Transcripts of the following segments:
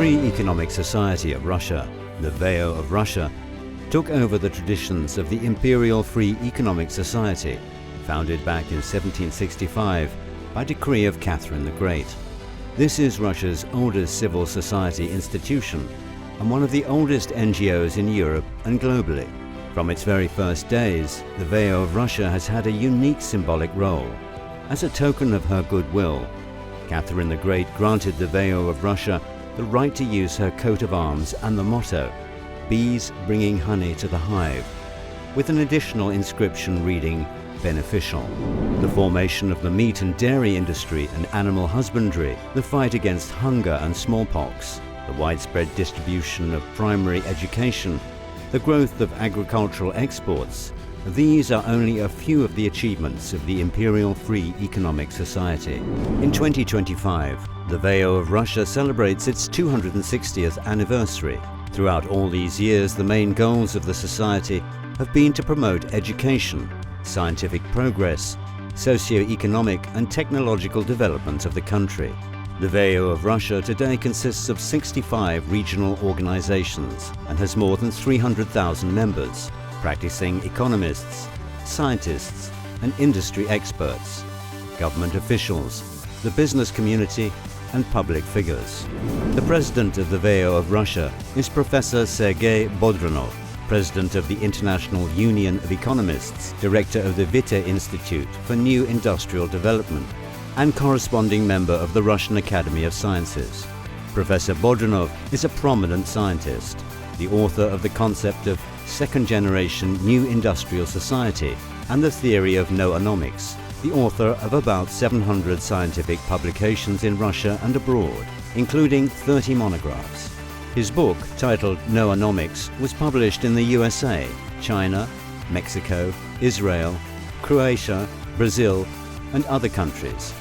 Free Economic Society of Russia, the VEO of Russia, took over the traditions of the Imperial Free Economic Society, founded back in 1765 by decree of Catherine the Great. This is Russia's oldest civil society institution and one of the oldest NGOs in Europe and globally. From its very first days, the VEO of Russia has had a unique symbolic role. As a token of her goodwill, Catherine the Great granted the VEO of Russia the right to use her coat of arms and the motto, "Bees bringing honey to the hive," with an additional inscription reading, "Beneficial." The formation of the meat and dairy industry and animal husbandry, the fight against hunger and smallpox, the widespread distribution of primary education, the growth of agricultural exports, these are only a few of the achievements of the Imperial Free Economic Society. In 2025, the VEO of Russia celebrates its 260th anniversary. Throughout all these years, the main goals of the society have been to promote education, scientific progress, socio-economic and technological development of the country. The VEO of Russia today consists of 65 regional organizations and has more than 300,000 members, practicing economists, scientists and industry experts, government officials, the business community and public figures. The president of the VEO of Russia is Professor Sergei Bodronov, President of the International Union of Economists, Director of the Witte Institute for New Industrial Development, and corresponding member of the Russian Academy of Sciences. Professor Bodronov is a prominent scientist, the author of the concept of second-generation new industrial society and the theory of noonomics, the author of about 700 scientific publications in Russia and abroad, including 30 monographs. His book, titled Noonomics, was published in the USA, China, Mexico, Israel, Croatia, Brazil, and other countries.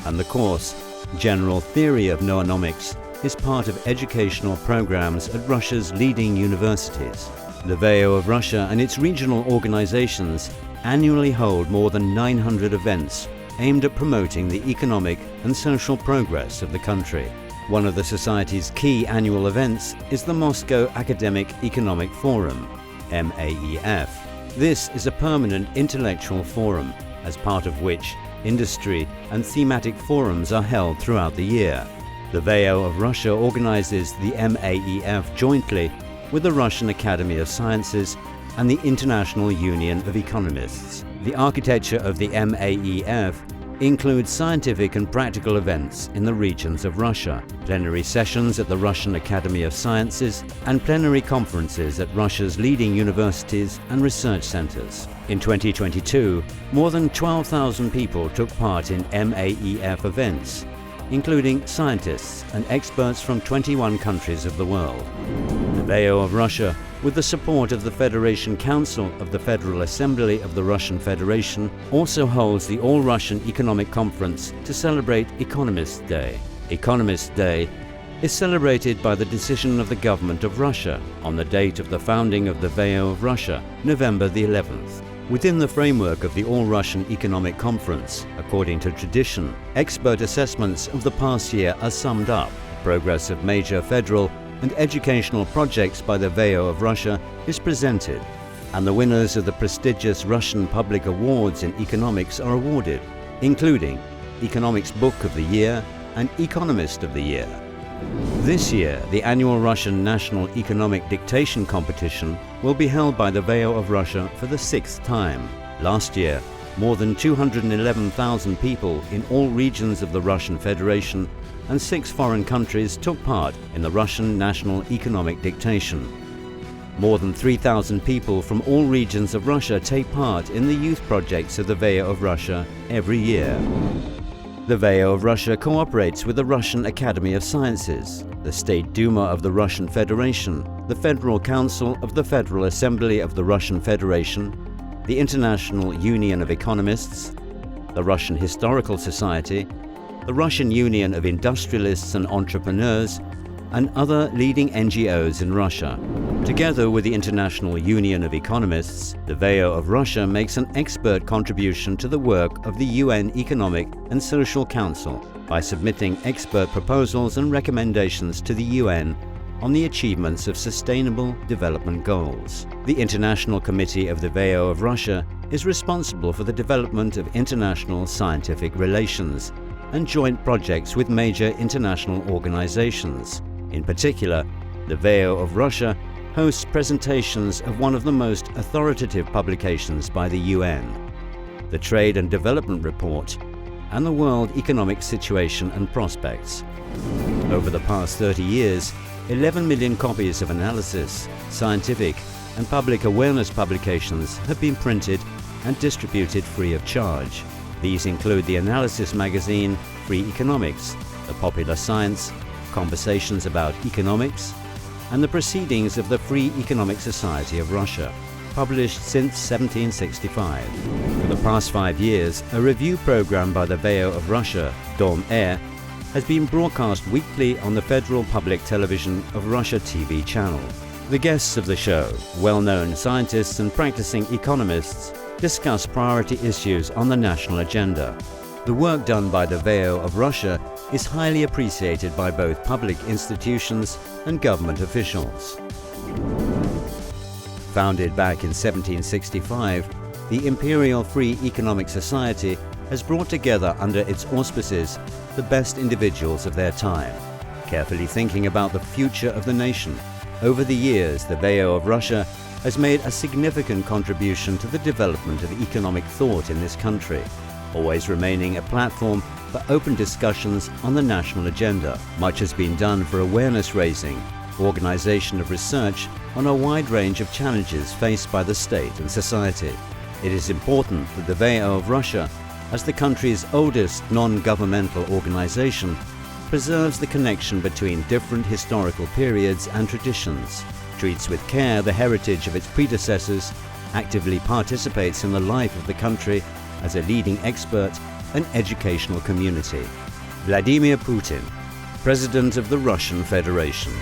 And the course, General Theory of Noonomics, is part of educational programs at Russia's leading universities. The VEO of Russia and its regional organizations annually hold more than 900 events aimed at promoting the economic and social progress of the country. One of the Society's key annual events is the Moscow Academic Economic Forum, MAEF. This is a permanent intellectual forum, as part of which industry and thematic forums are held throughout the year. The VEO of Russia organizes the MAEF jointly with the Russian Academy of Sciences and the International Union of Economists. The architecture of the MAEF includes scientific and practical events in the regions of Russia, plenary sessions at the Russian Academy of Sciences, and plenary conferences at Russia's leading universities and research centers. In 2022, more than 12,000 people took part in MAEF events, including scientists and experts from 21 countries of the world. The VEO of Russia, with the support of the Federation Council of the Federal Assembly of the Russian Federation, also holds the All-Russian Economic Conference to celebrate Economist Day. Economist Day is celebrated by the decision of the government of Russia on the date of the founding of the VEO of Russia, November the 11th. Within the framework of the All-Russian Economic Conference, according to tradition, expert assessments of the past year are summed up. Progress of major federal and educational projects by the VEO of Russia is presented, and the winners of the prestigious Russian public awards in economics are awarded, including Economics Book of the Year and Economist of the Year. This year, the annual Russian National Economic Dictation Competition will be held by the VEO of Russia for the 6th time. Last year, more than 211,000 people in all regions of the Russian Federation and 6 foreign countries took part in the Russian National Economic Dictation. More than 3,000 people from all regions of Russia take part in the youth projects of the VEO of Russia every year. The VEO of Russia cooperates with the Russian Academy of Sciences, the State Duma of the Russian Federation, the Federal Council of the Federal Assembly of the Russian Federation, the International Union of Economists, the Russian Historical Society, the Russian Union of Industrialists and Entrepreneurs, and other leading NGOs in Russia. Together with the International Union of Economists, the VEO of Russia makes an expert contribution to the work of the UN Economic and Social Council by submitting expert proposals and recommendations to the UN on the achievements of Sustainable Development Goals. The International Committee of the VEO of Russia is responsible for the development of international scientific relations and joint projects with major international organizations. In particular, the VEO of Russia hosts presentations of one of the most authoritative publications by the UN, the Trade and Development Report, and the World Economic Situation and Prospects. Over the past 30 years, 11 million copies of analysis, scientific, and public awareness publications have been printed and distributed free of charge. These include the analysis magazine Free Economics, the Popular Science, Conversations about Economics, and the Proceedings of the Free Economic Society of Russia, published since 1765. For the past 5 years, a review program by the VEO of Russia, Dom Air, has been broadcast weekly on the Federal Public Television of Russia TV channel. The guests of the show, well-known scientists and practicing economists, discuss priority issues on the national agenda. The work done by the VEO of Russia is highly appreciated by both public institutions and government officials. Founded back in 1765, the Imperial Free Economic Society has brought together under its auspices the best individuals of their time, carefully thinking about the future of the nation. Over the years, the VEO of Russia has made a significant contribution to the development of economic thought in this country, always remaining a platform for open discussions on the national agenda. Much has been done for awareness raising, organization of research on a wide range of challenges faced by the state and society. It is important that the VEO of Russia, as the country's oldest non-governmental organization, preserves the connection between different historical periods and traditions, treats with care the heritage of its predecessors, actively participates in the life of the country as a leading expert and educational community. Vladimir Putin, President of the Russian Federation.